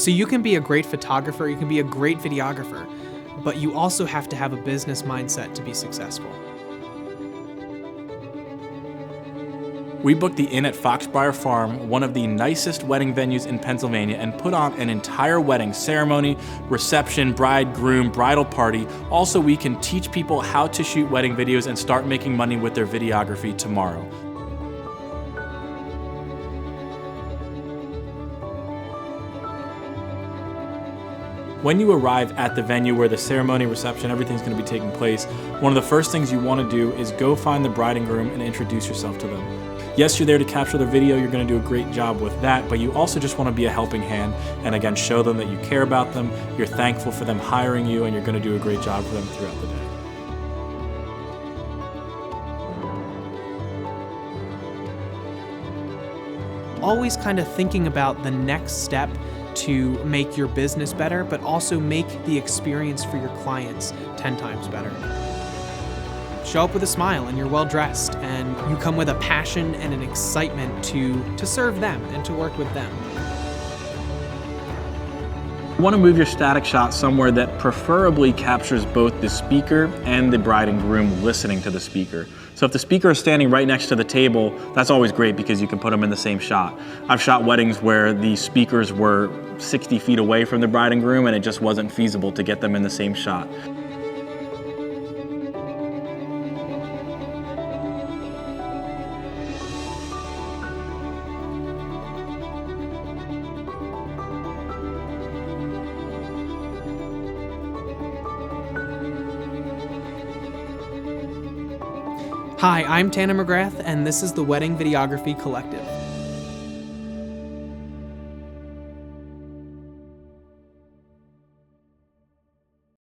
So you can be a great photographer, you can be a great videographer, but you also have to have a business mindset to be successful. We booked the Inn at Foxbriar Farm, one of the nicest wedding venues in Pennsylvania, and put on an entire wedding ceremony, reception, bride, groom, bridal party, all so we can teach people how to shoot wedding videos and start making money with their videography tomorrow. When you arrive at the venue where the ceremony, reception, everything's going to be taking place, one of the first things you want to do is go find the bride and groom and introduce yourself to them. Yes, you're there to capture their video, you're going to do a great job with that, but you also just want to be a helping hand and again show them that you care about them, you're thankful for them hiring you, and you're going to do a great job for them throughout the day. Always kind of thinking about the next step to make your business better, but also make the experience for your clients 10 times better. Show up with a smile and you're well dressed and you come with a passion and an excitement to serve them and to work with them. You want to move your static shot somewhere that preferably captures both the speaker and the bride and groom listening to the speaker. So if the speaker is standing right next to the table, that's always great because you can put them in the same shot. I've shot weddings where the speakers were 60 feet away from the bride and groom and it just wasn't feasible to get them in the same shot. Hi, I'm Tanner McGrath, and this is the Wedding Videography Collective.